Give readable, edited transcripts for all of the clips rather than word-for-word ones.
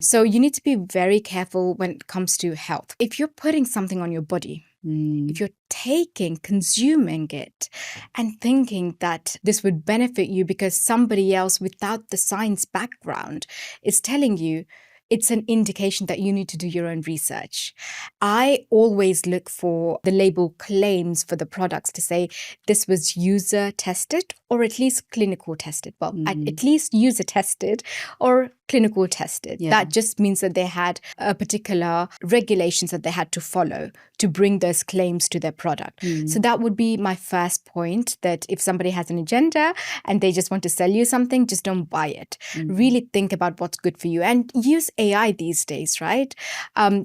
So you need to be very careful when it comes to health. If you're putting something on your body, if you're consuming it and thinking that this would benefit you because somebody else without the science background is telling you, it's an indication that you need to do your own research. I always look for the label claims for the products to say this was user tested or at least clinical tested. Well, at least user tested or clinical tested. Yeah. That just means that they had a particular regulations that they had to follow to bring those claims to their product. So that would be my first point, that if somebody has an agenda and they just want to sell you something, just don't buy it. Really think about what's good for you and use AI these days, right?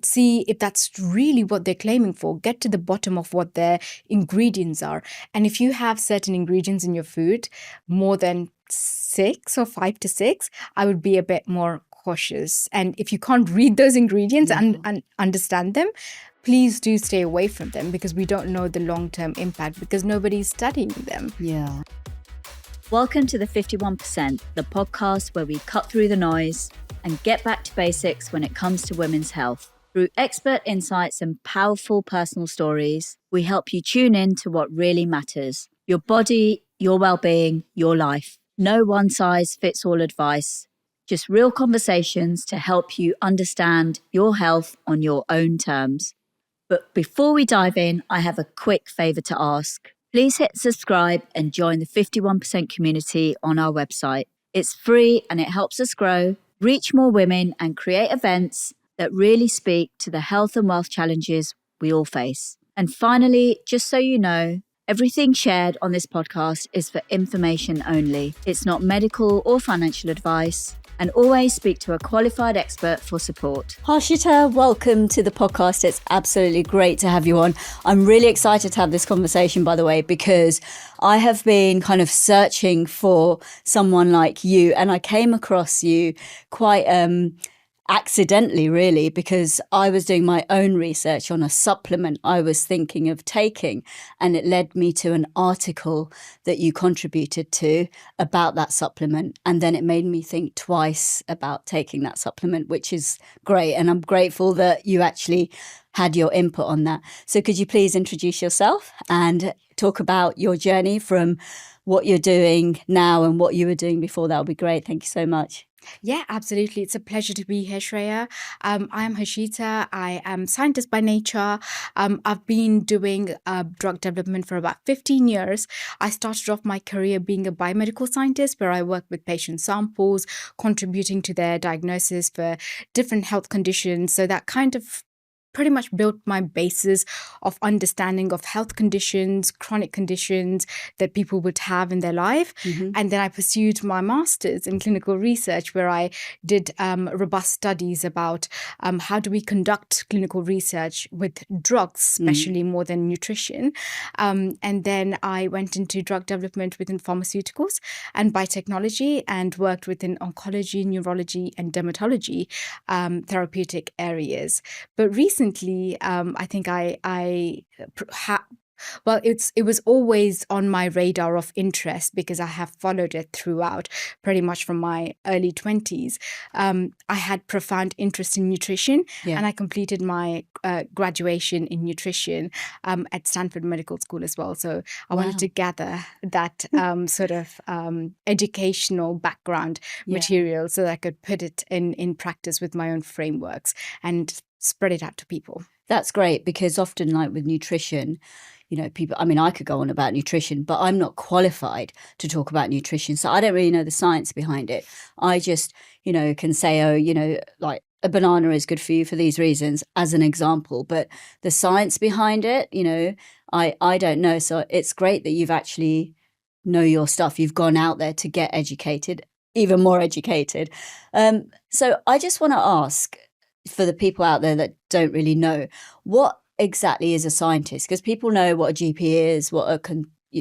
See if that's really what they're claiming for. Get to the bottom of what their ingredients are. And if you have certain ingredients in your food, more than 6 or 5 to 6, I would be a bit more cautious. And if you can't read those ingredients and understand them, please do stay away from them, because we don't know the long-term impact because nobody's studying them. Yeah. Welcome to the 51%, the podcast where we cut through the noise and get back to basics when it comes to women's health. Through expert insights and powerful personal stories, we help you tune in to what really matters: your body, your well-being, your life. No one-size-fits-all advice, just real conversations to help you understand your health on your own terms. But before we dive in, I have a quick favour to ask. Please hit subscribe and join the 51% community on our website. It's free and it helps us grow, reach more women and create events that really speak to the health and wealth challenges we all face. And finally, just so you know, everything shared on this podcast is for information only. It's not medical or financial advice. And always speak to a qualified expert for support. Harshita, welcome to the podcast. It's absolutely great to have you on. I'm really excited to have this conversation, by the way, because I have been kind of searching for someone like you, and I came across you quite accidentally, really, because I was doing my own research on a supplement I was thinking of taking, and it led me to an article that you contributed to about that supplement, and then it made me think twice about taking that supplement, which is great, and I'm grateful that you actually had your input on that. So could you please introduce yourself and talk about your journey from what you're doing now and what you were doing before? That would be great. Thank you so much. Yeah, absolutely. It's a pleasure to be here, Shreya. I am Harshita. I am scientist by nature. I've been doing drug development for about 15 years. I started off my career being a biomedical scientist, where I work with patient samples, contributing to their diagnosis for different health conditions. So that kind of pretty much built my basis of understanding of health conditions, chronic conditions that people would have in their life. And then I pursued my master's in clinical research, where I did robust studies about how do we conduct clinical research with drugs, especially more than nutrition. And then I went into drug development within pharmaceuticals and biotechnology, and worked within oncology, neurology, and dermatology therapeutic areas. But recently, I think it was always on my radar of interest, because I have followed it throughout, pretty much from my early 20s. I had profound interest in nutrition, and I completed my graduation in nutrition at Stanford Medical School as well. So I wanted to gather that sort of educational background material so that I could put it in practice with my own frameworks and spread it out to people. That's great, because often, like with nutrition, you know, people, I mean, I could go on about nutrition, but I'm not qualified to talk about nutrition. So I don't really know the science behind it. I just, you know, can say, oh, you know, like a banana is good for you for these reasons, as an example. But the science behind it, you know, I don't know. So it's great that you've actually know your stuff. You've gone out there to get educated, even more educated. So I just want to ask, for the people out there that don't really know, what exactly is a scientist? Because people know what a GP is, what a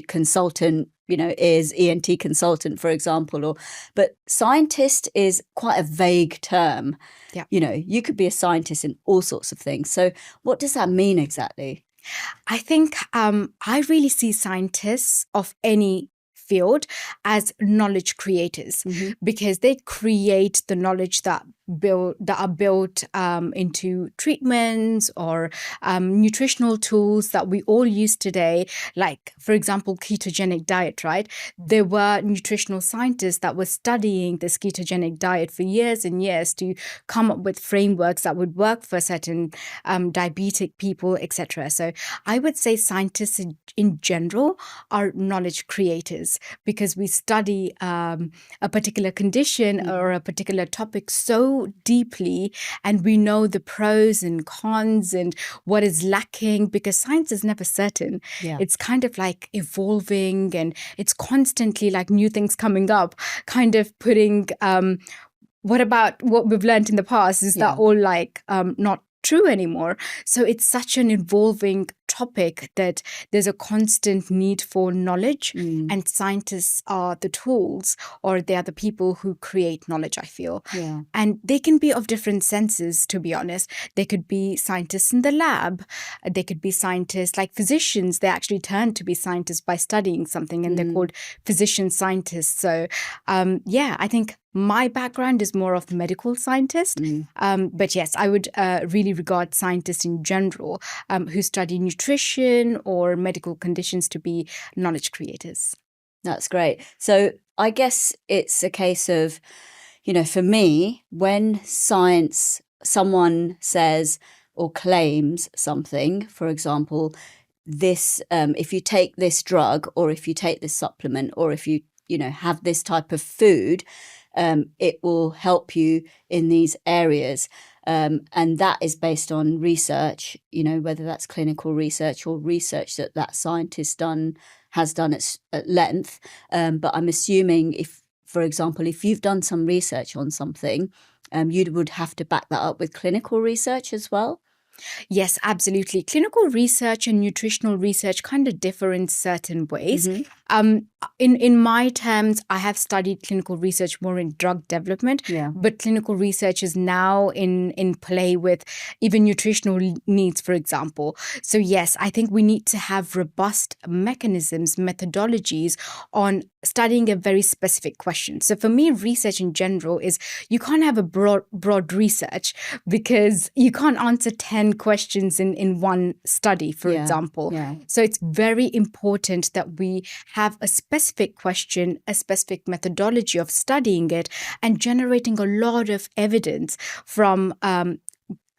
consultant, you know, is, ENT consultant, for example, but scientist is quite a vague term. Yeah. You know, you could be a scientist in all sorts of things. So what does that mean exactly? I think I really see scientists of any field as knowledge creators, because they create the knowledge that built into treatments or nutritional tools that we all use today, like, for example, ketogenic diet, right? There were nutritional scientists that were studying this ketogenic diet for years and years to come up with frameworks that would work for certain diabetic people, etc. So I would say scientists in general are knowledge creators, because we study a particular condition or a particular topic so deeply, and we know the pros and cons and what is lacking, because science is never certain. It's kind of like evolving, and it's constantly like new things coming up, kind of putting what about what we've learned in the past? Is that all like not true anymore? So it's such an evolving topic that there's a constant need for knowledge, and scientists are the tools, or they are the people who create knowledge, I feel. And they can be of different senses, to be honest. They could be scientists in the lab. They could be scientists like physicians. They actually turn to be scientists by studying something, and they're called physician scientists. So I think my background is more of medical scientist. But yes, I would really regard scientists in general who study nutrition or medical conditions to be knowledge creators. That's great. So I guess it's a case of, for me, when someone says or claims something, for example, this, if you take this drug, or if you take this supplement, or if you have this type of food, it will help you in these areas. And that is based on research, whether that's clinical research or research that scientist has done at length. But I'm assuming for example, if you've done some research on something, you would have to back that up with clinical research as well. Yes, absolutely. Clinical research and nutritional research kind of differ in certain ways. In my terms, I have studied clinical research more in drug development, but clinical research is now in play with even nutritional needs, for example. So yes, I think we need to have robust mechanisms, methodologies on studying a very specific question. So for me, research in general is, you can't have a broad research, because you can't answer 10 questions in one study, for example. So it's very important that we have a specific question, a specific methodology of studying it, and generating a lot of evidence from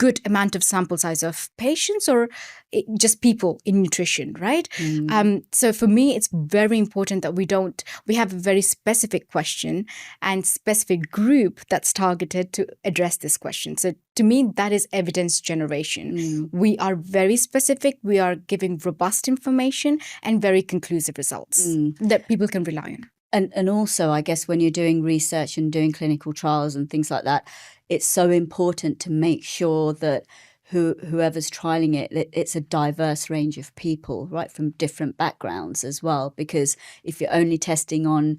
good amount of sample size of patients or just people in nutrition, right? So for me, it's very important that we have a very specific question and specific group that's targeted to address this question. So to me, that is evidence generation. We are very specific. We are giving robust information and very conclusive results that people can rely on. And also, I guess when you're doing research and doing clinical trials and things like that, it's so important to make sure that whoever's trialing it, it's a diverse range of people, right, from different backgrounds as well. Because if you're only testing on,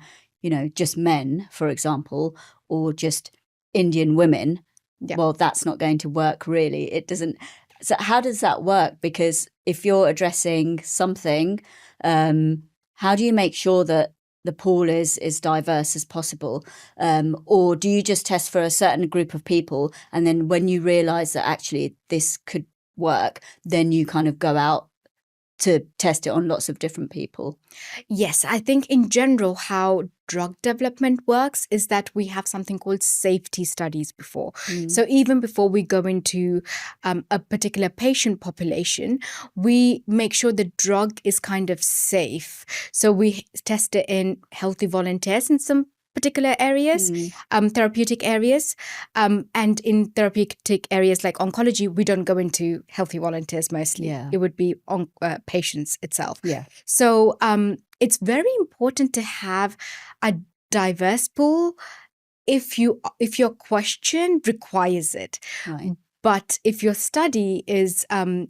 just men, for example, or just Indian women, well, that's not going to work, really. It doesn't. So how does that work? Because if you're addressing something, how do you make sure that the pool is diverse as possible? Or do you just test for a certain group of people, and then when you realize that actually this could work, then you kind of go out to test it on lots of different people? Yes, I think in general how drug development works is that we have something called safety studies before. So even before we go into a particular patient population, we make sure the drug is kind of safe. So we test it in healthy volunteers in some particular areas, therapeutic areas. And in therapeutic areas like oncology, we don't go into healthy volunteers mostly. It would be on patients itself. So it's very important to have a diverse pool if your question requires it. But if your study is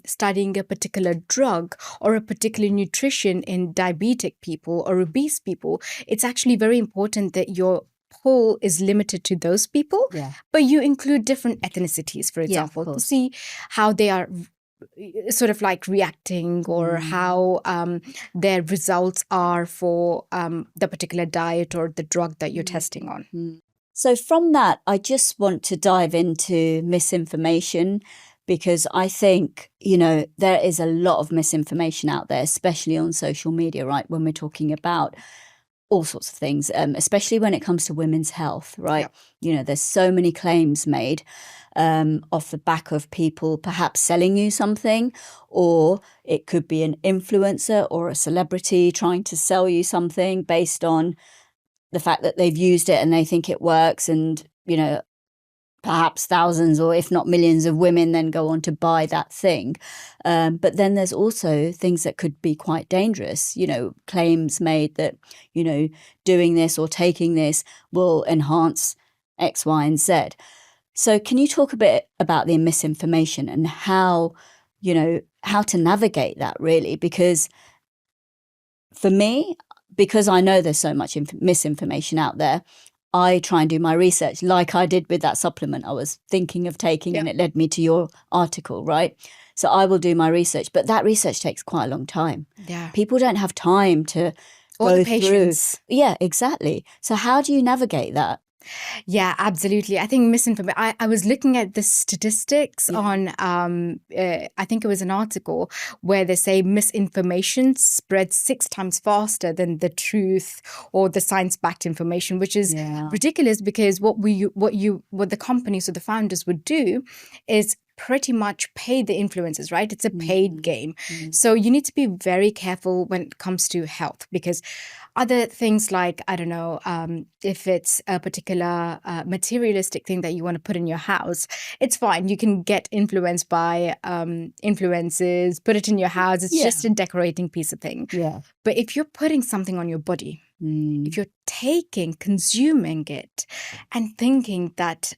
studying a particular drug or a particular nutrition in diabetic people or obese people, it's actually very important that your pool is limited to those people, but you include different ethnicities, for example, to see how they are sort of like reacting, or how their results are for the particular diet or the drug that you're testing on. So from that, I just want to dive into misinformation, because I think, there is a lot of misinformation out there, especially on social media, right? When we're talking about all sorts of things, especially when it comes to women's health, right? There's so many claims made off the back of people perhaps selling you something, or it could be an influencer or a celebrity trying to sell you something based on the fact that they've used it and they think it works, and perhaps thousands or if not millions of women then go on to buy that thing. But then there's also things that could be quite dangerous, claims made that, doing this or taking this will enhance X, Y, and Z. So can you talk a bit about the misinformation and how to navigate that, really? Because for me, because I know there's so much misinformation out there, I try and do my research like I did with that supplement I was thinking of taking, and it led me to your article, right? So I will do my research, but that research takes quite a long time. Yeah. People don't have time to Or go the patience. through. Yeah, exactly. So how do you navigate that? Yeah, absolutely. I think misinformation. I was looking at the statistics on, I think it was an article where they say misinformation spreads 6 times faster than the truth or the science-backed information, which is ridiculous, because what the companies or the founders would do is pretty much pay the influencers, right? It's a paid game. So you need to be very careful when it comes to health, because other things like, I don't know, if it's a particular materialistic thing that you want to put in your house, it's fine. You can get influenced by influencers, put it in your house. It's just a decorating piece of thing. Yeah. But if you're putting something on your body, if you're consuming it and thinking that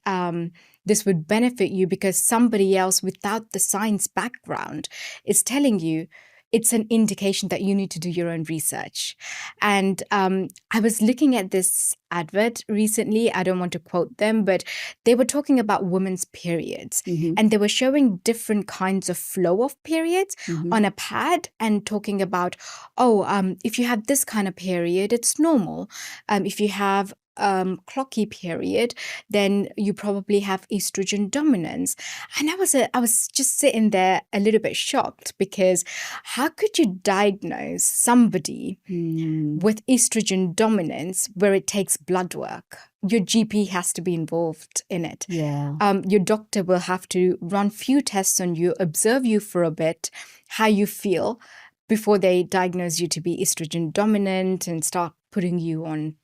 this would benefit you because somebody else without the science background is telling you, it's an indication that you need to do your own research. And I was looking at this advert recently. I don't want to quote them, but they were talking about women's periods. And they were showing different kinds of flow of periods on a pad, and talking about, if you have this kind of period, it's normal. If you have clocky period, then you probably have estrogen dominance. And I was just sitting there a little bit shocked, because how could you diagnose somebody with estrogen dominance where it takes blood work? Your GP has to be involved in it. Your doctor will have to run few tests on you, observe you for a bit, how you feel, before they diagnose you to be estrogen dominant and start putting you on,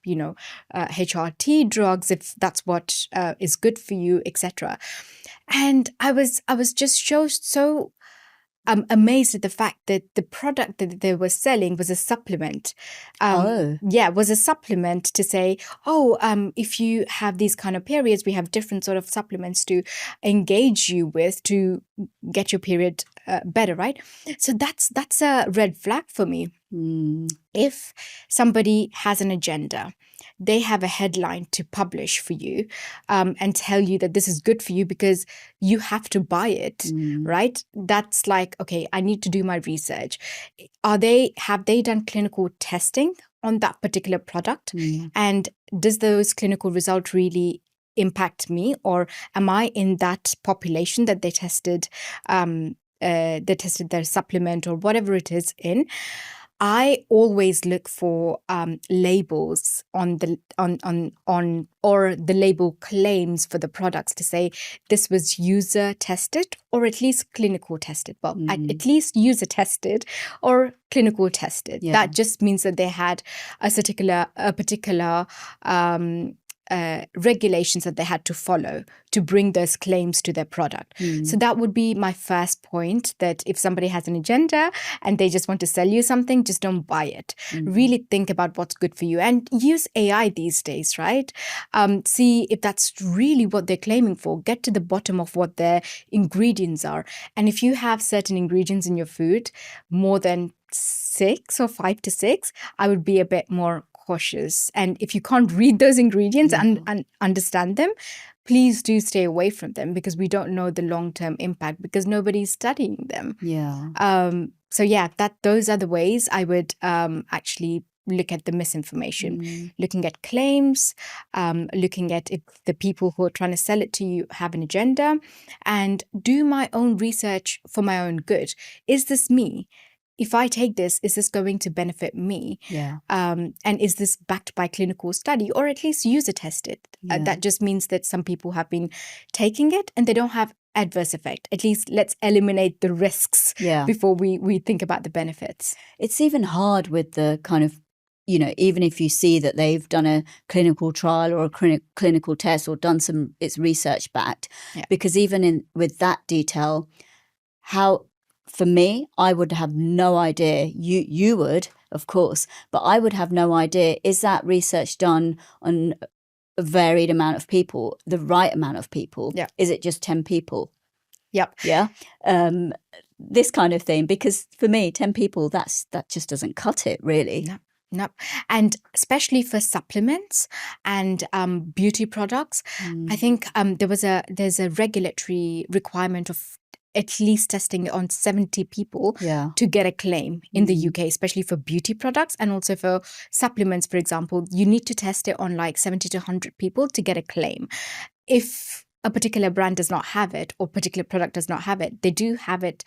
HRT drugs, if that's what is good for you, etc. And I was just so amazed at the fact that the product that they were selling was a supplement. Was a supplement to say, if you have these kind of periods, we have different sort of supplements to engage you with to get your period better, right? So that's a red flag for me. If somebody has an agenda, they have a headline to publish for you and tell you that this is good for you because you have to buy it, right? That's like, okay, I need to do my research. Have they done clinical testing on that particular product? And does those clinical results really impact me, or am I in that population that they tested their supplement or whatever it is in? I always look for labels on or the label claims for the products to say this was user tested or at least clinical tested. Well, at least user tested or clinical tested. That just means that they had a particular regulations that they had to follow to bring those claims to their product. So that would be my first point, that if somebody has an agenda and they just want to sell you something, just don't buy it. Really think about what's good for you, and use AI these days, right? See if that's really what they're claiming for. Get to the bottom of what their ingredients are. And if you have certain ingredients in your food, more than 6 or 5 to 6, I would be a bit more cautious. And if you can't read those ingredients and understand them, please do stay away from them, because we don't know the long-term impact, because nobody's studying them. So those are the ways I would actually look at the misinformation, looking at claims, looking at if the people who are trying to sell it to you have an agenda, and do my own research for my own good. Is this me? If I take this, is this going to benefit me? Yeah. And is this backed by clinical study, or at least user tested? Yeah. That just means that some people have been taking it and they don't have adverse effect. At least let's eliminate the risks before we think about the benefits. It's even hard with the kind of, you know, even if you see that they've done a clinical trial or a clinical test or done it's research backed, because even with that detail, for me, I would have no idea. You would, of course, but I would have no idea. Is that research done on a varied amount of people, the right amount of people? Yeah. Is it just 10 people? Yep. Yeah. This kind of thing, because for me, 10 people, that just doesn't cut it, really. No. And especially for supplements and beauty products, I think there's a regulatory requirement of at least testing it on 70 people to get a claim in the UK, especially for beauty products, and also for supplements, for example. You need to test it on like 70 to 100 people to get a claim. If a particular brand does not have it or particular product does not have it, they do have it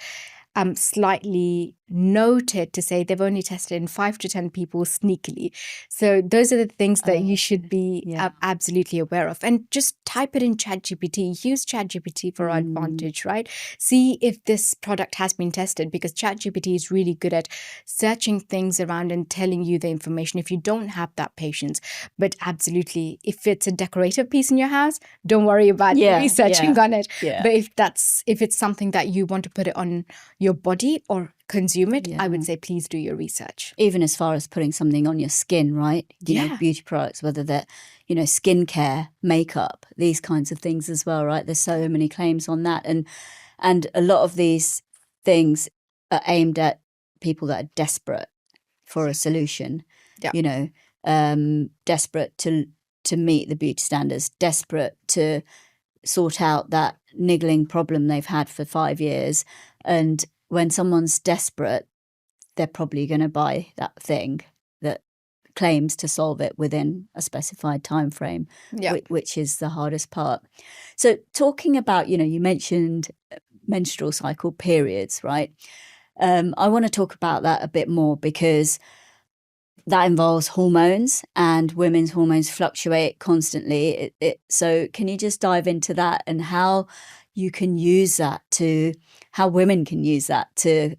slightly noted to say they've only tested in 5 to 10 people sneakily. So those are the things that you should be absolutely aware of. And just type it in ChatGPT. Use ChatGPT for our advantage, right? See if this product has been tested, because ChatGPT is really good at searching things around and telling you the information if you don't have that patience. But absolutely, if it's a decorative piece in your house, don't worry about researching on it. Yeah. But if it's something that you want to put it on your body or consume it, I would say please do your research. Even as far as putting something on your skin, right? You know, beauty products, whether they're, you know, skincare, makeup, these kinds of things as well, right? There's so many claims on that. And a lot of these things are aimed at people that are desperate for a solution, you know, desperate to meet the beauty standards, desperate to sort out that niggling problem they've had for 5 years. And when someone's desperate, they're probably going to buy that thing that claims to solve it within a specified time frame, which is the hardest part. So talking about, you know, you mentioned menstrual cycle periods, right? I want to talk about that a bit more, because that involves hormones, and women's hormones fluctuate constantly. So can you just dive into that and how you can use that how women can use that to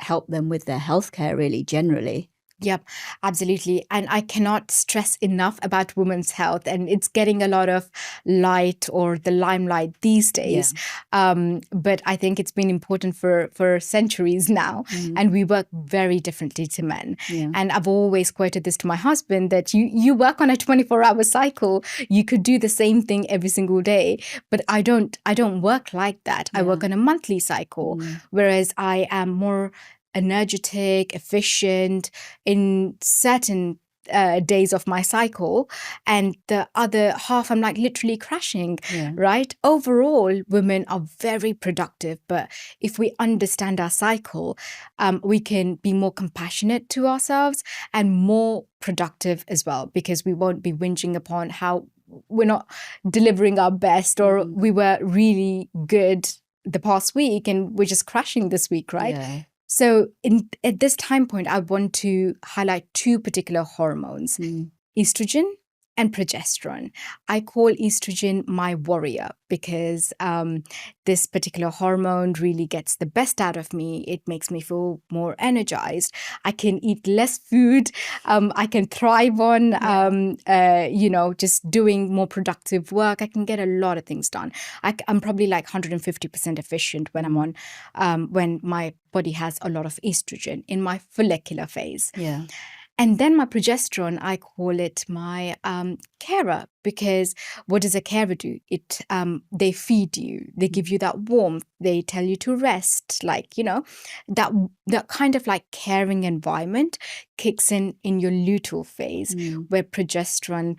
help them with their healthcare, really, generally? Yep, absolutely. And I cannot stress enough about women's health, and it's getting a lot of light or the limelight these days. But I think it's been important for centuries now, and we work very differently to men. And I've always quoted this to my husband, that you work on a 24-hour cycle. You could do the same thing every single day, but I don't work like that. I work on a monthly cycle, whereas I am more energetic, efficient in certain days of my cycle, and the other half I'm like literally crashing, right? Overall, women are very productive, but if we understand our cycle, we can be more compassionate to ourselves and more productive as well, because we won't be whinging upon how we're not delivering our best, or we were really good the past week and we're just crashing this week, right? So at this time point, I want to highlight 2 particular hormones, estrogen and progesterone. I call estrogen my warrior, because this particular hormone really gets the best out of me. It makes me feel more energized. I can eat less food. I can thrive on, just doing more productive work. I can get a lot of things done. I'm probably like 150% efficient when I'm on, when my body has a lot of estrogen in my follicular phase. And then my progesterone, I call it my carer, because what does a carer do? They feed you, they give you that warmth, they tell you to rest, like, you know, that kind of like caring environment kicks in your luteal phase, where progesterone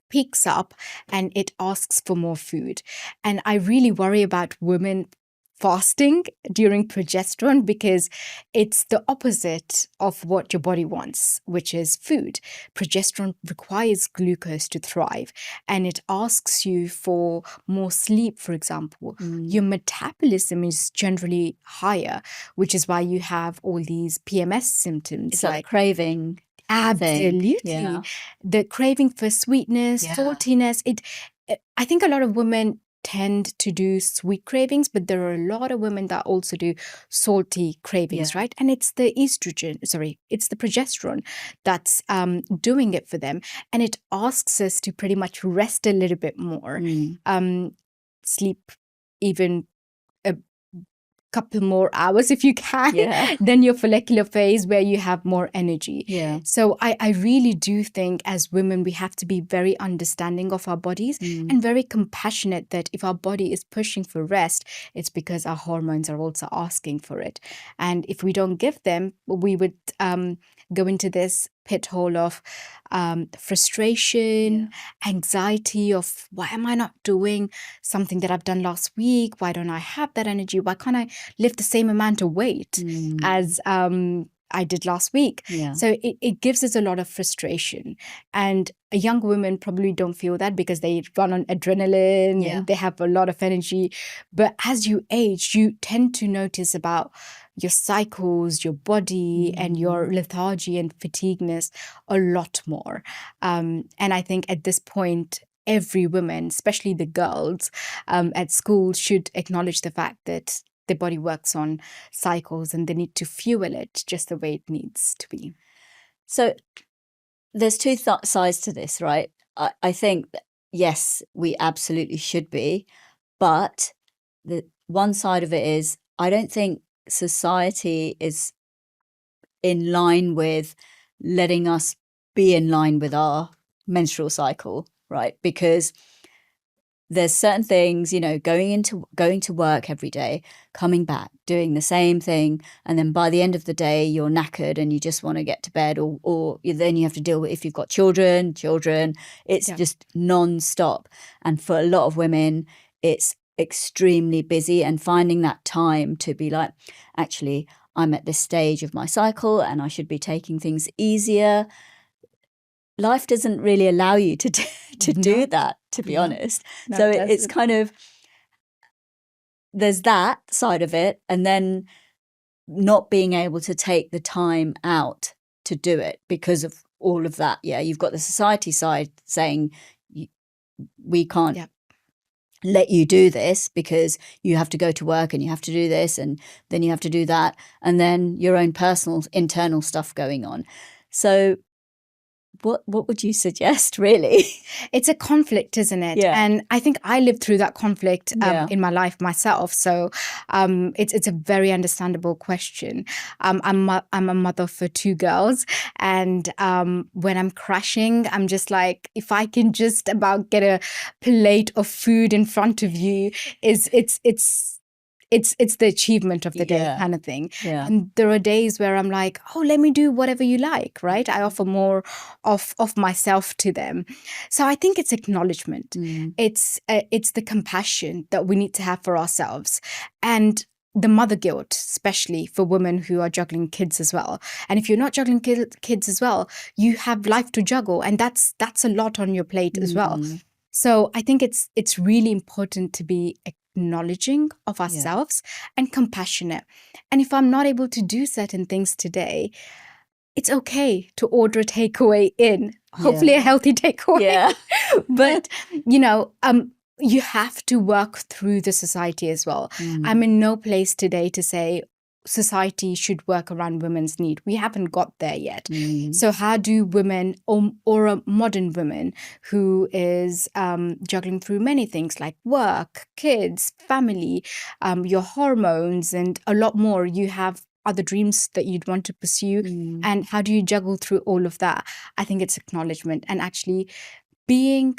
peaks up and it asks for more food. And I really worry about women fasting during progesterone because it's the opposite of what your body wants, which is food. Progesterone requires glucose to thrive, and it asks you for more sleep, for example. Your metabolism is generally higher, which is why you have all these PMS symptoms. It's like craving. Absolutely. Yeah. The craving for sweetness, Yeah. saltiness. I think a lot of women tend to do sweet cravings, but there are a lot of women that also do salty cravings, Yeah. right? And it's the it's the progesterone that's doing it for them. And it asks us to pretty much rest a little bit more, sleep even a couple more hours if you can, than your follicular phase where you have more energy. So I really do think as women, we have to be very understanding of our bodies and very compassionate that if our body is pushing for rest, it's because our hormones are also asking for it. And if we don't give them, we would go into this pit hole of frustration, anxiety of why am I not doing something that I've done last week? Why don't I have that energy? Why can't I lift the same amount of weight as I did last week? So it gives us a lot of frustration. And young women probably don't feel that because they run on adrenaline and they have a lot of energy. But as you age, you tend to notice about your cycles, your body, and your lethargy and fatigueness a lot more. And I think at this point, every woman, especially the girls at school, should acknowledge the fact that the body works on cycles and they need to fuel it just the way it needs to be. So there's two sides to this, right? I think, that, yes, we absolutely should be. But the one side of it is I don't think society is in line with letting us be in line with our menstrual cycle, right? Because there's certain things, going to work every day, coming back, doing the same thing, and then by the end of the day you're knackered and you just want to get to bed, or then you have to deal with if you've got children. It's just non-stop. And for a lot of women, it's extremely busy, and finding that time to be like, actually, I'm at this stage of my cycle and I should be taking things easier. Life doesn't really allow you to do that, to be honest. So it's kind of, there's that side of it, and then not being able to take the time out to do it because of all of that. Yeah, you've got the society side saying we can't let you do this because you have to go to work and you have to do this and then you have to do that, and then your own personal internal stuff going on. So what would you suggest, really? It's a conflict, isn't it? And I think I lived through that conflict in my life myself. So it's a very understandable question. I'm a mother for 2 girls, and when I'm crashing, I'm just like, if I can just about get a plate of food in front of you, it's the achievement of the day kind of thing. And there are days where I'm like, oh, let me do whatever you like, right? I offer more of myself to them. So I think it's acknowledgement. It's the compassion that we need to have for ourselves, and the mother guilt, especially for women who are juggling kids as well. And if you're not juggling kids as well, you have life to juggle, and that's a lot on your plate as well. So I think it's really important to be acknowledging of ourselves and compassionate. And if I'm not able to do certain things today, it's okay to order a takeaway in, hopefully a healthy takeaway. But, you have to work through the society as well. I'm in no place today to say society should work around women's need. We haven't got there yet. So how do women or a modern woman who is juggling through many things like work, kids, family, your hormones, and a lot more, you have other dreams that you'd want to pursue, and how do you juggle through all of that? I think it's acknowledgement and actually being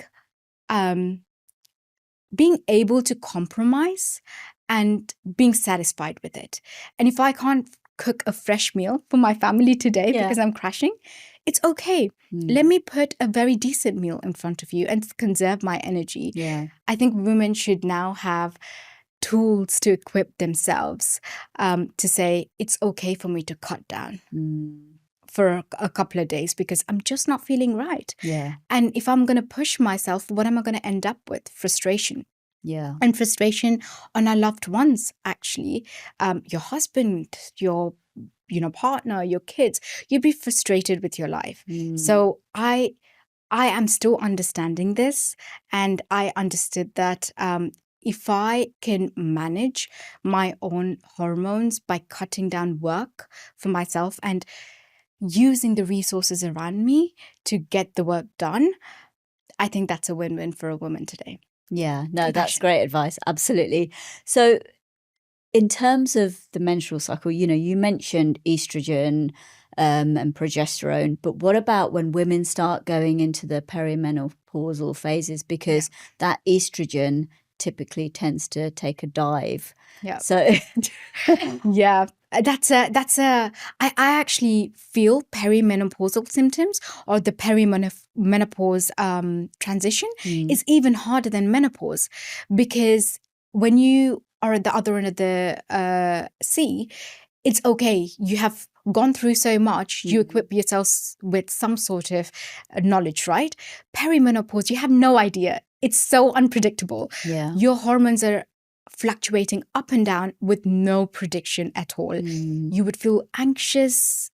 able to compromise and being satisfied with it. And if I can't cook a fresh meal for my family today because I'm crashing, it's okay. Let me put a very decent meal in front of you and conserve my energy. I think women should now have tools to equip themselves to say, it's okay for me to cut down for a couple of days because I'm just not feeling right. Yeah. And if I'm going to push myself, what am I going to end up with? Frustration. Yeah. And frustration on our loved ones, actually. Your husband, your partner, your kids, you'd be frustrated with your life. So I am still understanding this, and I understood that if I can manage my own hormones by cutting down work for myself and using the resources around me to get the work done, I think that's a win-win for a woman today. Yeah, no, that's great advice. Absolutely. So in terms of the menstrual cycle, you mentioned estrogen and progesterone, but what about when women start going into the perimenopausal phases? Because that estrogen typically tends to take a dive. Yeah. So yeah, I actually feel perimenopausal symptoms or the perimenopause transition is even harder than menopause, because when you are at the other end of the sea, it's okay. You have gone through so much, you equip yourselves with some sort of knowledge, right? Perimenopause, you have no idea. It's so unpredictable. Yeah. Your hormones are fluctuating up and down with no prediction at all. You would feel anxious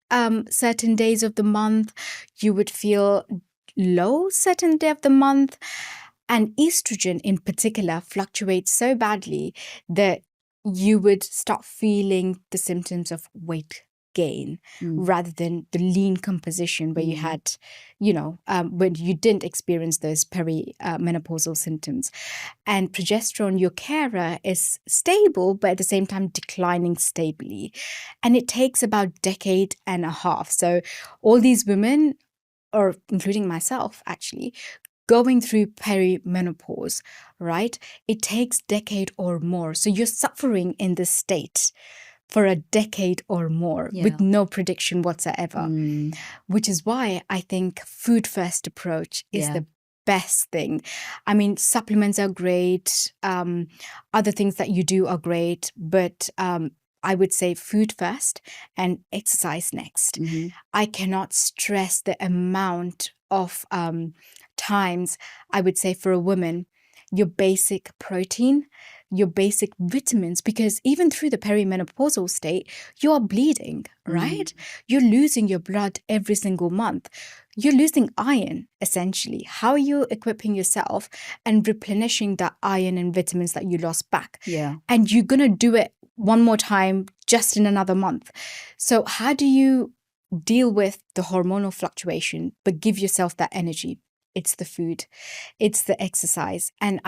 certain days of the month. You would feel low certain day of the month. And estrogen in particular fluctuates so badly that you would start feeling the symptoms of weight gain rather than the lean composition where you had, when you didn't experience those perimenopausal symptoms. And progesterone, your carer, is stable, but at the same time declining stably. And it takes about a decade and a half. So all these women, or including myself actually, going through perimenopause, right? It takes a decade or more. So you're suffering in this state for a decade or more with no prediction whatsoever, which is why I think food first approach is the best thing. I mean, supplements are great. Other things that you do are great, but I would say food first and exercise next. I cannot stress the amount of times I would say for a woman, your basic protein, your basic vitamins, because even through the perimenopausal state, you are bleeding, right? You're losing your blood every single month. You're losing iron, essentially. How are you equipping yourself and replenishing that iron and vitamins that you lost back? Yeah. And you're going to do it one more time just in another month. So how do you deal with the hormonal fluctuation, but give yourself that energy? It's the food, it's the exercise. And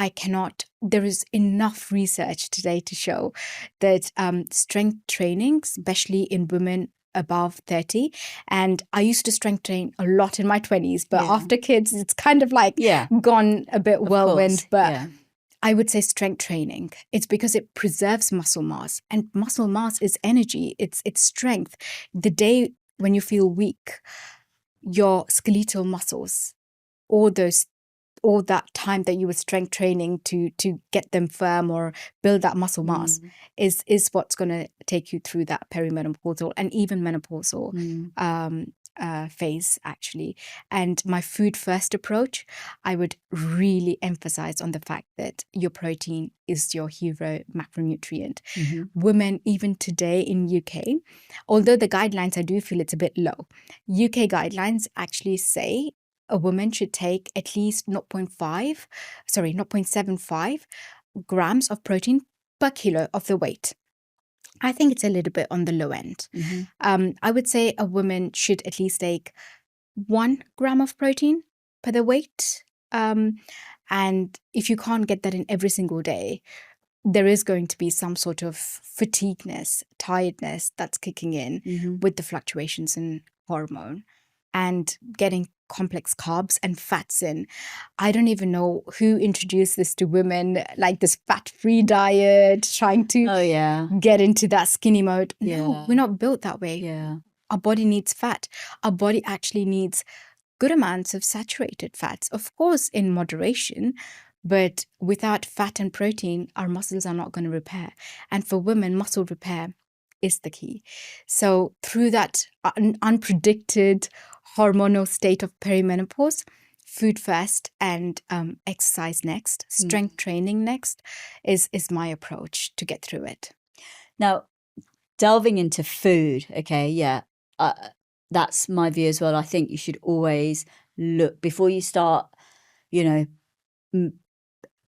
there is enough research today to show that strength training, especially in women above 30, and I used to strength train a lot in my 20s, but after kids, it's kind of like gone a bit whirlwind. But I would say strength training. It's because it preserves muscle mass, and muscle mass is energy. It's strength. The day when you feel weak, your skeletal muscles, all that time that you were strength training to get them firm or build that muscle mass is what's going to take you through that perimenopausal and even menopausal phase, actually. And my food first approach, I would really emphasize on the fact that your protein is your hero macronutrient. Women, even today in UK, although the guidelines, I do feel it's a bit low. UK guidelines actually say a woman should take at least 0.75 grams of protein per kilo of the weight. I think it's a little bit on the low end. I would say a woman should at least take 1 gram of protein per the weight. And if you can't get that in every single day, there is going to be some sort of fatigueness, tiredness that's kicking in with the fluctuations in hormone. And getting complex carbs and fats in. I don't even know who introduced this to women, like this fat-free diet, trying to get into that skinny mode. No, we're not built that way. Our body needs fat. Our body actually needs good amounts of saturated fats, of course, in moderation, But without fat and protein, our muscles are not going to repair. And for women, muscle repair is the key. So through that unpredicted hormonal state of perimenopause, food first and exercise next, strength training next is my approach to get through it. Now, delving into food, okay, yeah, that's my view as well. I think you should always look before you start,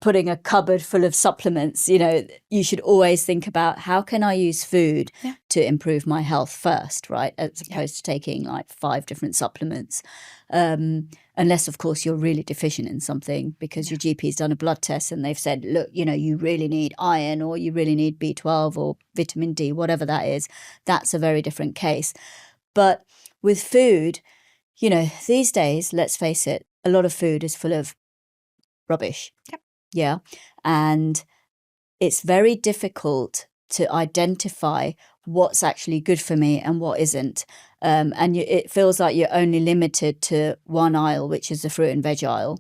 putting a cupboard full of supplements. You should always think about how can I use food to improve my health first, right? As opposed to taking like 5 different supplements. Unless, of course, you're really deficient in something because your GP's done a blood test and they've said, look, you really need iron or you really need B12 or vitamin D, whatever that is. That's a very different case. But with food, these days, let's face it, a lot of food is full of rubbish. Yep. Yeah. And it's very difficult to identify what's actually good for me and what isn't. And it feels like you're only limited to one aisle, which is the fruit and veg aisle.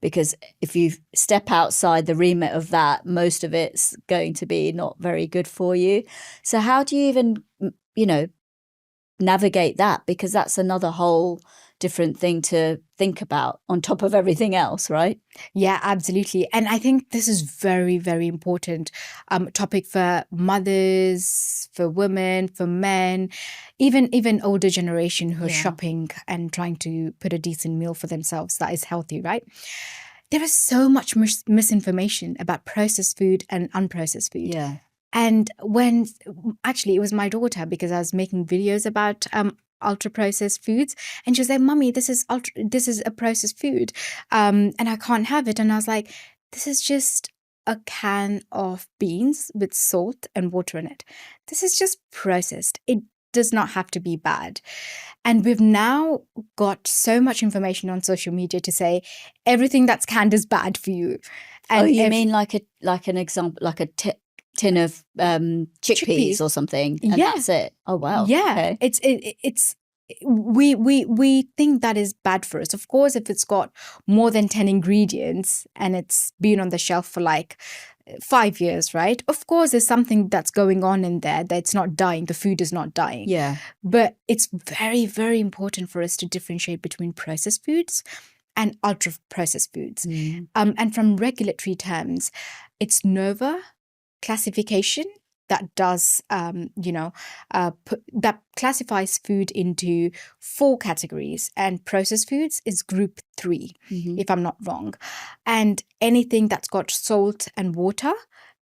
Because if you step outside the remit of that, most of it's going to be not very good for you. So how do you even, navigate that? Because that's another whole different thing to think about on top of everything else, right? Yeah, absolutely. And I think this is very, very important topic for mothers, for women, for men, even older generation who are shopping and trying to put a decent meal for themselves that is healthy, right? There is so much misinformation about processed food and unprocessed food. Yeah. And actually it was my daughter, because I was making videos about ultra processed foods, and she was like, "Mummy, this is a processed food, and I can't have it." And I was like, "This is just a can of beans with salt and water in it. This is just processed. It does not have to be bad." And we've now got so much information on social media to say everything that's canned is bad for you. And you mean like an example, like a tin of chickpeas or something, and that's it? Oh wow. Yeah. Okay. It's we think that is bad for us. Of course, if it's got more than 10 ingredients and it's been on the shelf for like 5 years, right? Of course, there's something that's going on in there that's not dying. The food is not dying. Yeah. But it's very, very important for us to differentiate between processed foods and ultra processed foods. And from regulatory terms, it's NOVA classification that does, that classifies food into 4 categories, and processed foods is group 3, if I'm not wrong. And anything that's got salt and water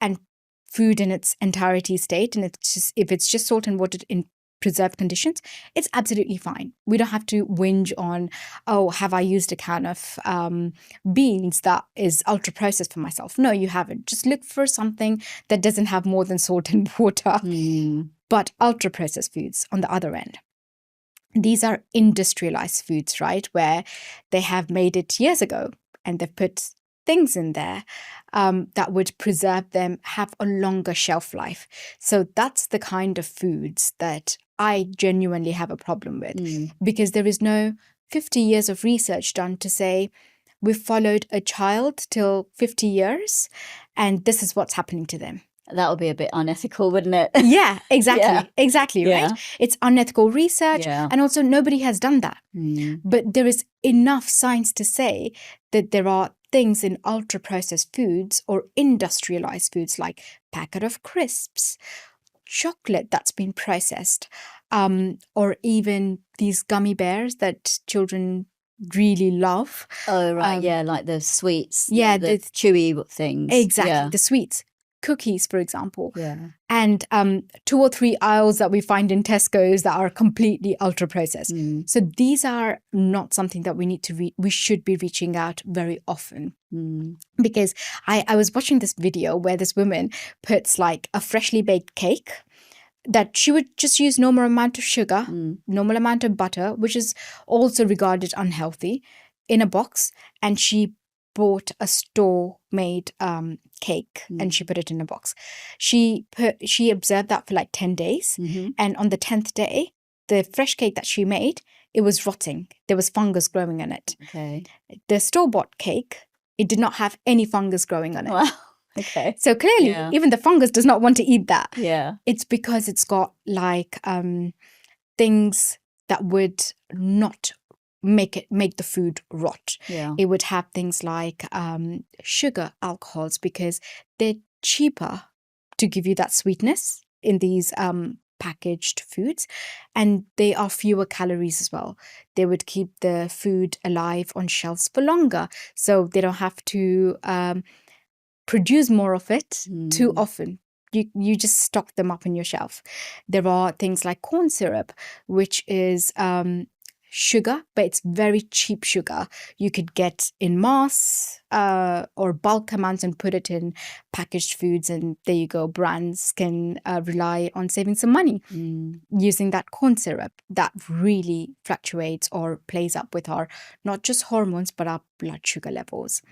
and food in its entirety state, and if it's just salt and water in preserved conditions, it's absolutely fine. We don't have to whinge on, oh, have I used a can of beans that is ultra processed for myself? No, you haven't. Just look for something that doesn't have more than salt and water. But ultra processed foods on the other end, these are industrialized foods, right? Where they have made it years ago and they've put things in there that would preserve them, have a longer shelf life. So that's the kind of foods that I genuinely have a problem with, because there is no 50 years of research done to say we've followed a child till 50 years and this is what's happening to them. That would be a bit unethical, wouldn't it? Yeah, exactly. Exactly, Yeah. right? It's unethical research, and also nobody has done that. But there is enough science to say that there are things in ultra-processed foods or industrialized foods like packet of crisps, chocolate that's been processed, or even these gummy bears that children really love. Oh, right. Like the sweets. Yeah, the chewy things. Exactly, the sweets. Cookies, for example. Yeah. And 2 or 3 aisles that we find in Tesco's that are completely ultra processed. So these are not something that we need to we should be reaching out very often. Because I was watching this video where this woman puts like a freshly baked cake that she would just use normal amount of sugar, normal amount of butter, which is also regarded unhealthy, in a box, and she bought a store-made cake and she put it in a box. She observed that for like 10 days, and on the 10th day, the fresh cake that she made, it was rotting. There was fungus growing in it. Okay. The store-bought cake, It did not have any fungus growing on it. Wow. Okay. So clearly, Yeah. even the fungus does not want to eat that. Yeah. It's because it's got like things that would not make the food rot. Yeah. It would have things like sugar alcohols, because they're cheaper to give you that sweetness in these packaged foods, and they are fewer calories as well. They would keep the food alive on shelves for longer, so they don't have to produce more of it too often. You just stock them up on your shelf. There are things like corn syrup, which is sugar, but it's very cheap sugar. You could get in mass or bulk amounts and put it in packaged foods, and there you go. Brands can rely on saving some money using that corn syrup that really fluctuates or plays up with our not just hormones but our blood sugar levels.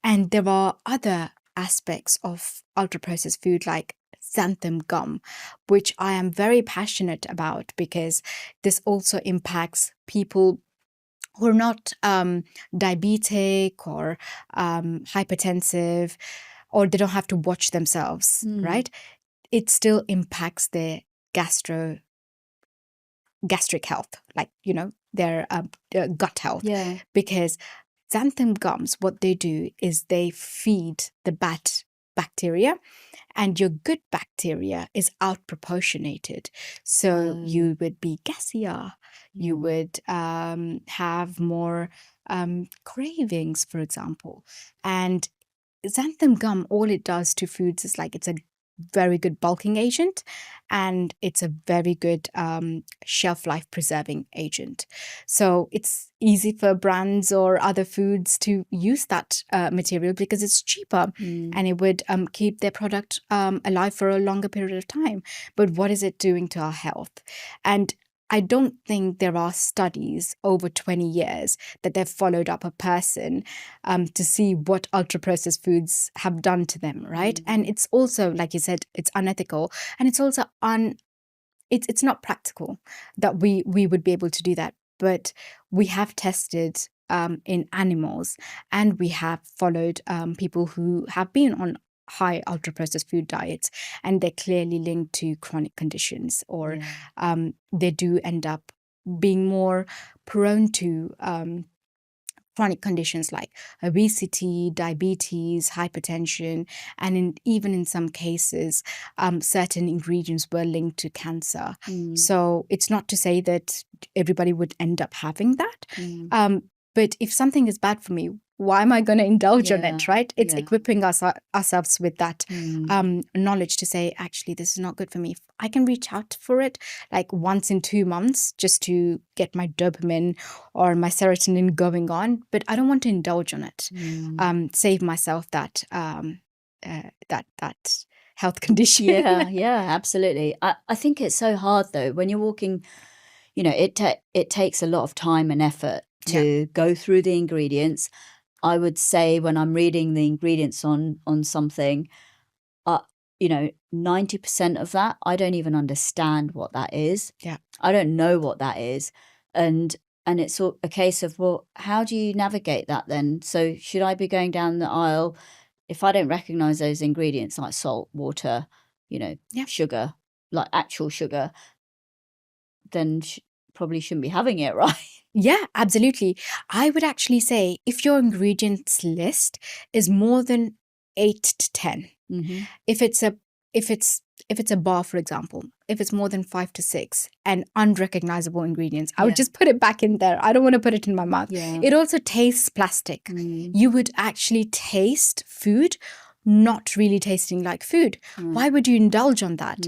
And there are other aspects of ultra processed food like xanthan gum, which I am very passionate about, because this also impacts people who are not diabetic or hypertensive, or they don't have to watch themselves, right? It still impacts their gastric health, like, their gut health. Yeah. Because xanthan gums, what they do is they feed the bad bacteria, and your good bacteria is outproportionated. So you would be gassier, you would have more cravings, for example. And xanthan gum, all it does to foods is like it's a very good bulking agent, and it's a very good shelf life preserving agent. So it's easy for brands or other foods to use that material because it's cheaper, and it would keep their product alive for a longer period of time. But what is it doing to our health? And I don't think there are studies over 20 years that they've followed up a person to see what ultra-processed foods have done to them, right? And it's also, like you said, it's unethical, and it's also it's not practical that we would be able to do that. But we have tested in animals, and we have followed people who have been on high ultra processed food diets, and they're clearly linked to chronic conditions, or they do end up being more prone to chronic conditions like obesity, diabetes, hypertension, and even in some cases, certain ingredients were linked to cancer. So it's not to say that everybody would end up having that. But if something is bad for me, why am I going to indulge on it, right? It's equipping ourselves with that knowledge to say, actually, this is not good for me. I can reach out for it like once in 2 months just to get my dopamine or my serotonin going on, but I don't want to indulge on it. Save myself that health condition. Yeah, absolutely. I think it's so hard though when you're walking. It takes a lot of time and effort to go through the ingredients. I would say when I'm reading the ingredients on something, 90% of that, I don't even understand what that is. Yeah. I don't know what that is. And it's a case of, well, how do you navigate that then? So should I be going down the aisle if I don't recognize those ingredients like salt, water, sugar, like actual sugar, then probably shouldn't be having it, right? Yeah, absolutely. I would actually say if your ingredients list is more than 8 to 10, if it's a bar, for example, if it's more than 5 to 6 and unrecognizable ingredients, I would just put it back in there. I don't want to put it in my mouth. It also tastes plastic. You would actually taste food not really tasting like food. Why would you indulge on that?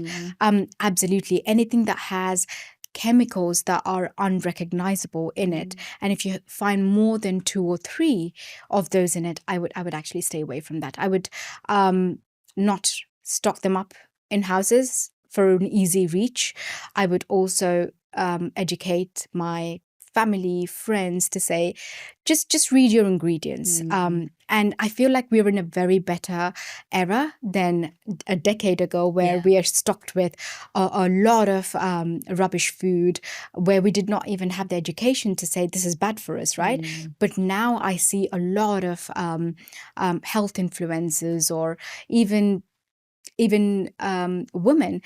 Absolutely. Anything that has chemicals that are unrecognizable in it, and if you find more than 2 or 3 of those in it, I would actually stay away from that. I would not stock them up in houses for an easy reach. I would also educate my family, friends to say, just read your ingredients. And I feel like we're in a very better era than a decade ago, where we are stocked with a lot of rubbish food, where we did not even have the education to say this is bad for us, right? But now I see a lot of health influencers, or even women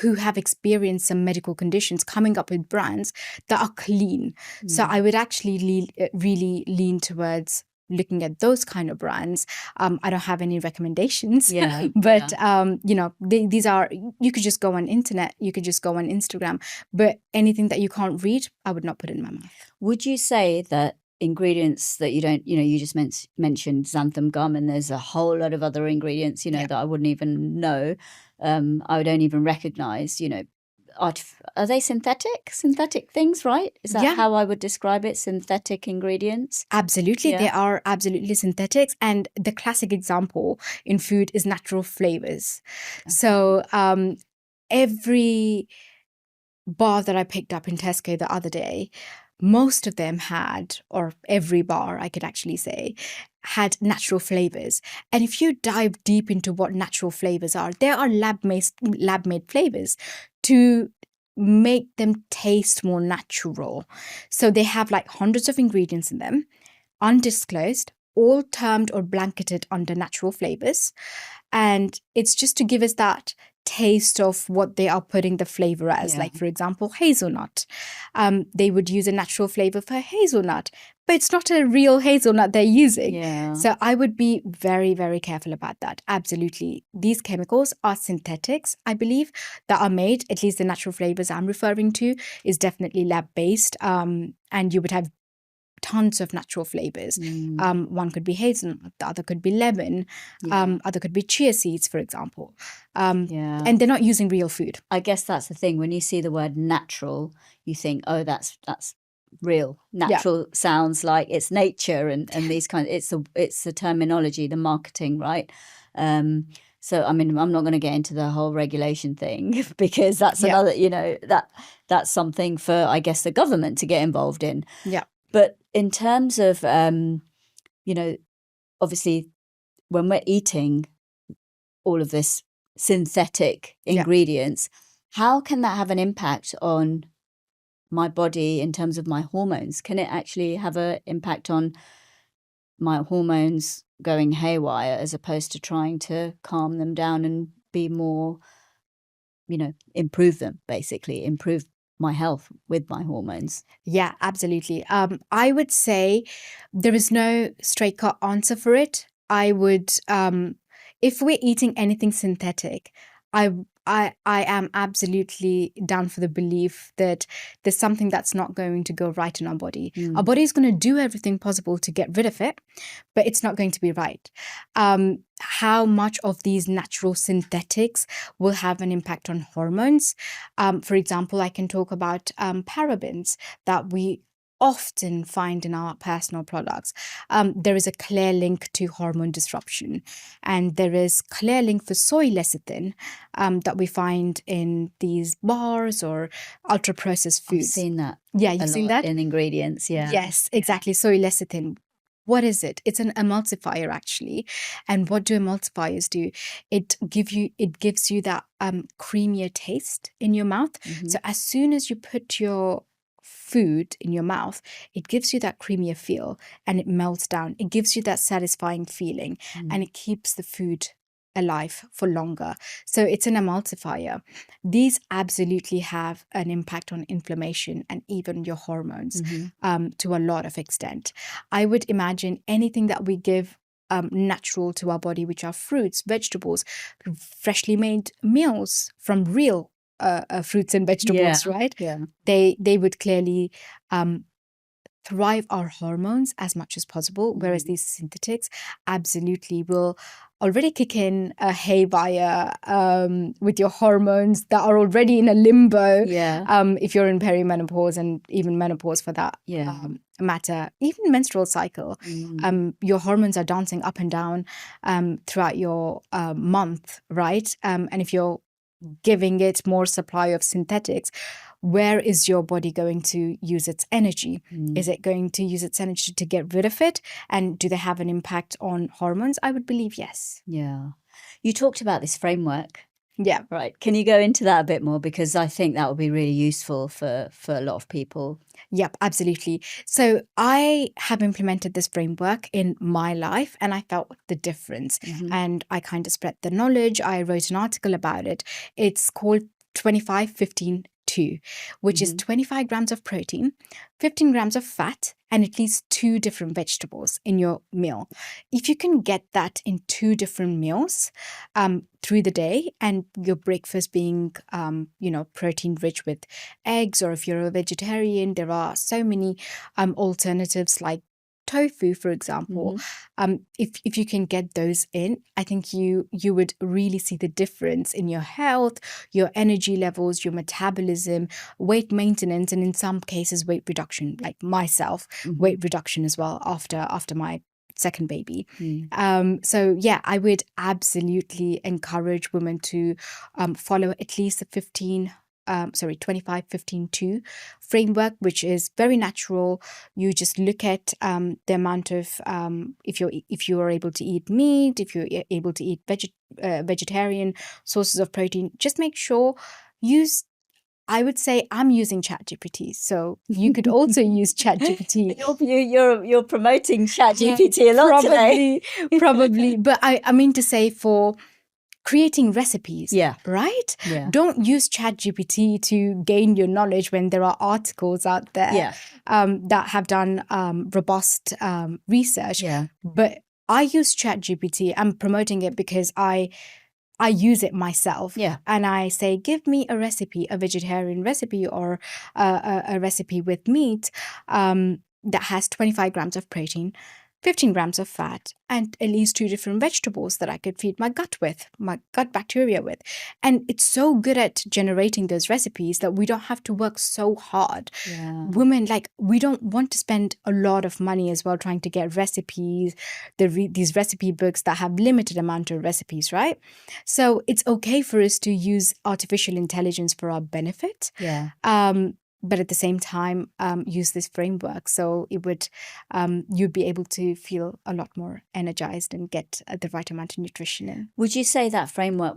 who have experienced some medical conditions coming up with brands that are clean. So I would actually really lean towards looking at those kind of brands. I don't have any recommendations, but these are, you could just go on internet, you could just go on Instagram, but anything that you can't read, I would not put in my mouth. Would you say that ingredients that you don't, you just mentioned xanthan gum, and there's a whole lot of other ingredients, that I wouldn't even know, I don't even recognize, are they synthetic things, right? Is that how I would describe it? Synthetic ingredients? Absolutely. They are absolutely synthetics. And the classic example in food is natural flavors. So every bar that I picked up in Tesco the other day, most of them had, or every bar I could actually say, had natural flavors. And if you dive deep into what natural flavors are, there are lab-made flavors to make them taste more natural. So they have like hundreds of ingredients in them, undisclosed, all termed or blanketed under natural flavors. And it's just to give us that taste of what they are putting the flavor as. Like, for example, hazelnut. They would use a natural flavor for hazelnut, but it's not a real hazelnut they're using. So I would be very, very careful about that. Absolutely. These chemicals are synthetics, I believe, that are made, at least the natural flavors I'm referring to, is definitely lab-based. And you would have tons of natural flavors. One could be hazelnut, the other could be lemon, other could be chia seeds, for example. And they're not using real food. I guess that's the thing. When you see the word natural, you think, oh, that's real. Natural sounds like it's nature and these kind of, it's the terminology, the marketing, right? So, I mean, I'm not going to get into the whole regulation thing because that's another, that's something for, I guess, the government to get involved in. But in terms of, obviously, when we're eating all of this synthetic ingredients, how can that have an impact on my body in terms of my hormones? Can it actually have an impact on my hormones going haywire as opposed to trying to calm them down and be more, improve them, basically, improve my health with my hormones? Yeah, absolutely. I would say there is no straight cut answer for it. I would, if we're eating anything synthetic, I am absolutely down for the belief that there's something that's not going to go right in our body. Our body is going to do everything possible to get rid of it, but it's not going to be right. How much of these natural synthetics will have an impact on hormones? For example, I can talk about parabens that we often find in our personal products. There is a clear link to hormone disruption, and there is clear link for soy lecithin that we find in these bars or ultra processed foods. I've seen that. Yeah, you've seen that in ingredients. Yes, exactly. Soy lecithin. What is it? It's an emulsifier, actually. And what do emulsifiers do? It gives you that creamier taste in your mouth. So as soon as you put your food in your mouth, it gives you that creamier feel and it melts down. It gives you that satisfying feeling and it keeps the food alive for longer. So it's an emulsifier. These absolutely have an impact on inflammation and even your hormones to a lot of extent. I would imagine anything that we give natural to our body, which are fruits, vegetables, freshly made meals from real fruits and vegetables, right? They would clearly thrive our hormones as much as possible, whereas these synthetics absolutely will already kick in a haywire with your hormones that are already in a limbo. If you're in perimenopause and even menopause for that matter, even menstrual cycle, your hormones are dancing up and down throughout your month, right? And if you're giving it more supply of synthetics, where is your body going to use its energy? Is it going to use its energy to get rid of it? And do they have an impact on hormones? I would believe yes. Yeah. You talked about this framework. Yeah. Right. Can you go into that a bit more? Because I think that would be really useful for a lot of people. Yep, absolutely. So I have implemented this framework in my life and I felt the difference. And I kind of spread the knowledge. I wrote an article about it. It's called 25-15-2, which is 25 grams of protein, 15 grams of fat, and at least 2 different vegetables in your meal. If you can get that in 2 different meals through the day, and your breakfast being, protein rich with eggs, or if you're a vegetarian, there are so many alternatives like tofu, for example. If you can get those in, I think you would really see the difference in your health, your energy levels, your metabolism, weight maintenance, and in some cases weight reduction, like myself, weight reduction as well after my second baby. So yeah, I would absolutely encourage women to follow at least the 25-15-2 framework, which is very natural. You just look at the amount of if you are able to eat meat, if you're able to eat vegetarian sources of protein, just make sure I would say I'm using ChatGPT, so you could also use ChatGPT. You're promoting ChatGPT a lot today. Probably, but I mean to say for creating recipes, right? Yeah. Don't use ChatGPT to gain your knowledge when there are articles out there that have done robust research. Yeah. But I use ChatGPT. I'm promoting it because I use it myself. Yeah. And I say, give me a recipe, a vegetarian recipe or a recipe with meat that has 25 grams of protein, 15 grams of fat, and at least 2 different vegetables that I could feed my gut bacteria with. And it's so good at generating those recipes that we don't have to work so hard. Yeah. Women, we don't want to spend a lot of money as well trying to get recipes, these recipe books that have limited amount of recipes, right? So it's okay for us to use artificial intelligence for our benefit. Yeah. But at the same time, use this framework. So it would, you'd be able to feel a lot more energized and get the right amount of nutrition in. Would you say that framework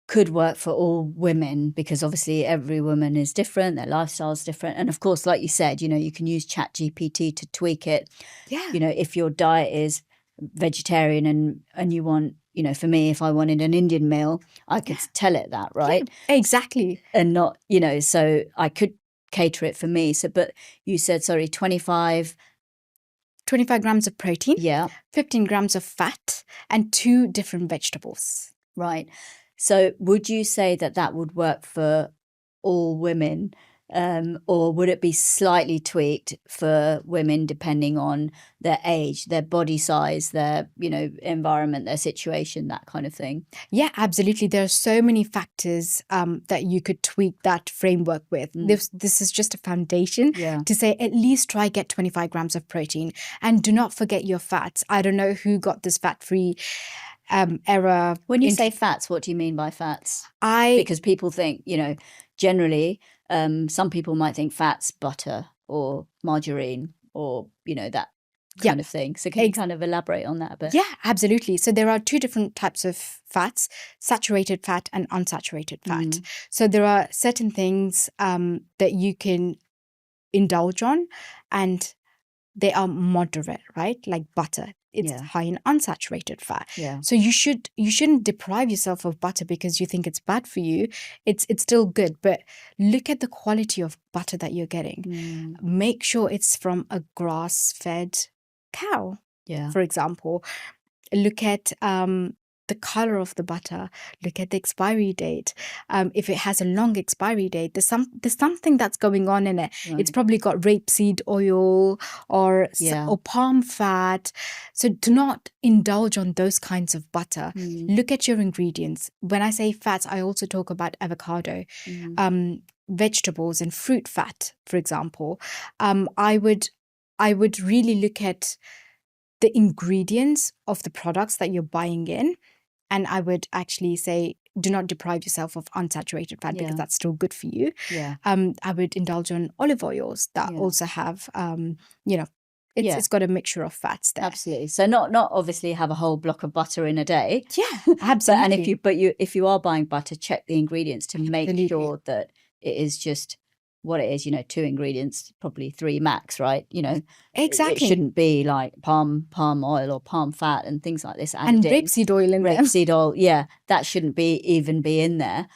could work for all women? Because obviously every woman is different, their lifestyle's different. And of course, like you said, you can use ChatGPT to tweak it. Yeah. If your diet is vegetarian and you want, for me, if I wanted an Indian meal, I could tell it that, right? Yeah, exactly. And not, so I could cater it for me. So, but you said, 25 grams of protein, 15 grams of fat, and 2 different vegetables. Right. So would you say that would work for all women? Or would it be slightly tweaked for women depending on their age, their body size, their, environment, their situation, that kind of thing? Yeah, absolutely. There are so many factors that you could tweak that framework with. This is just a foundation to say at least try get 25 grams of protein. And do not forget your fats. I don't know who got this fat-free era. When you say fats, what do you mean by fats? Because people think, generally, some people might think fat's butter or margarine or, that kind of thing. So can you kind of elaborate on that a bit? Yeah, absolutely. So there are 2 different types of fats, saturated fat and unsaturated fat. So there are certain things that you can indulge on and they are moderate, right? Like butter. It's high in unsaturated fat. Yeah. So you shouldn't deprive yourself of butter because you think it's bad for you. It's still good, but look at the quality of butter that you're getting. Make sure it's from a grass-fed cow. Yeah. For example, look at the color of the butter. Look at the expiry date. If it has a long expiry date, there's something that's going on in it. Right. It's probably got rapeseed oil or palm fat. So do not indulge on those kinds of butter. Look at your ingredients. When I say fats, I also talk about avocado, vegetables and fruit fat, for example. I would really look at the ingredients of the products that you're buying in. And I would actually say, do not deprive yourself of unsaturated fat because Yeah. that's still good for you. Yeah. I would indulge on olive oils that Yeah. also have, it's Yeah. it's got a mixture of fats there. Absolutely. So not obviously have a whole block of butter in a day. Yeah, absolutely. But if you are buying butter, check the ingredients to make Absolutely. sure that it is just what it is, 2 ingredients, probably 3 max, right? Exactly. It shouldn't be like palm oil or palm fat and things like this. And rapeseed oil in them. Rapeseed oil, yeah, that shouldn't even be in there.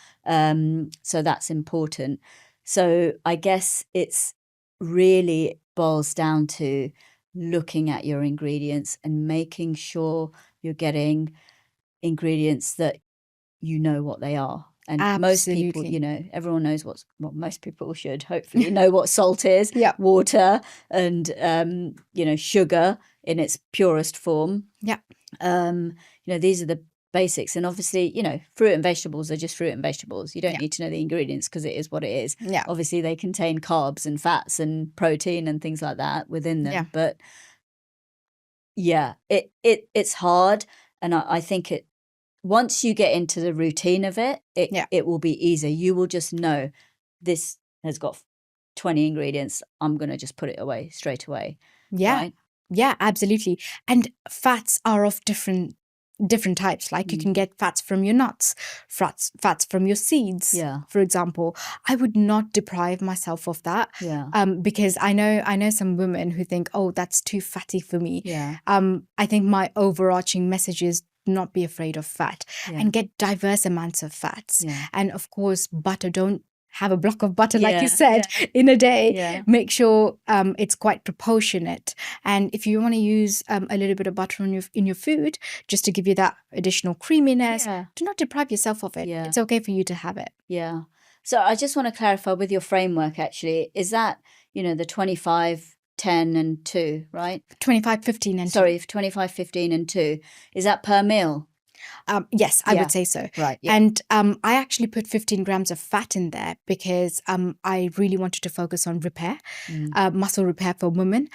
So that's important. So I guess it's really boils down to looking at your ingredients and making sure you're getting ingredients that you know what they are. And most people, everyone knows what most people should hopefully know what salt is, Yeah. water, and sugar in its purest form. Yeah. These are the basics, and obviously, fruit and vegetables are just fruit and vegetables. You don't need to know the ingredients because it is what it is. Yeah. Obviously, they contain carbs and fats and protein and things like that within them. Yeah. But yeah, it's hard, and I think once you get into the routine of it will be easier. You will just know this has got 20 ingredients. I'm going to just put it away straight away. Yeah. Right? Yeah, absolutely. And fats are of different types. Like you can get fats from your nuts, fats from your seeds, for example. I would not deprive myself of that. Yeah. Because I know some women who think, oh, that's too fatty for me. Yeah. I think my overarching message is not be afraid of fat and get diverse amounts of fats. Yeah. And of course, butter, don't have a block of butter, like you said, in a day. Yeah. Make sure it's quite proportionate. And if you want to use a little bit of butter in your food, just to give you that additional creaminess, do not deprive yourself of it. Yeah. It's okay for you to have it. Yeah. So I just want to clarify with your framework, actually, is that, the 25, 10 and 2, right? 25, 15 and 2. Sorry, 25, 15 and 2. Is that per meal? Yes, I would say so. Right. Yeah. And I actually put 15 grams of fat in there because I really wanted to focus on repair, muscle repair for women,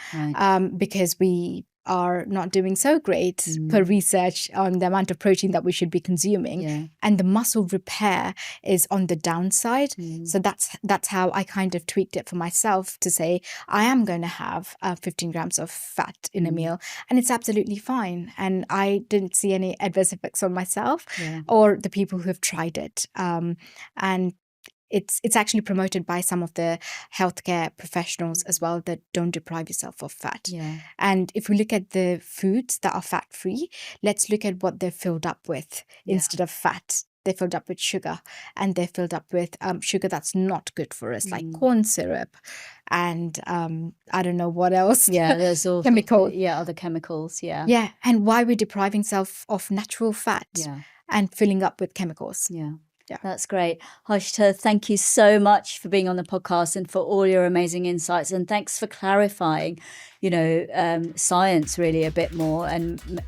because we are not doing so great per research on the amount of protein that we should be consuming. Yeah. And the muscle repair is on the downside. So that's how I kind of tweaked it for myself to say, I am going to have 15 grams of fat in a meal. And it's absolutely fine. And I didn't see any adverse effects on myself or the people who have tried it. And it's actually promoted by some of the healthcare professionals as well, that don't deprive yourself of fat. Yeah. And if we look at the foods that are fat-free, let's look at what they're filled up with instead of fat. They're filled up with sugar, and they're filled up with sugar that's not good for us, like corn syrup and I don't know what else. Yeah, there's all chemicals. Other chemicals. Yeah. Yeah, and why we're depriving self of natural fat and filling up with chemicals. Yeah. Yeah. That's great. Harshita, thank you so much for being on the podcast and for all your amazing insights. And thanks for clarifying, science really a bit more and,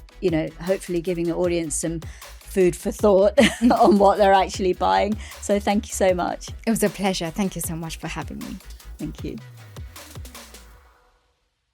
hopefully giving the audience some food for thought on what they're actually buying. So thank you so much. It was a pleasure. Thank you so much for having me. Thank you.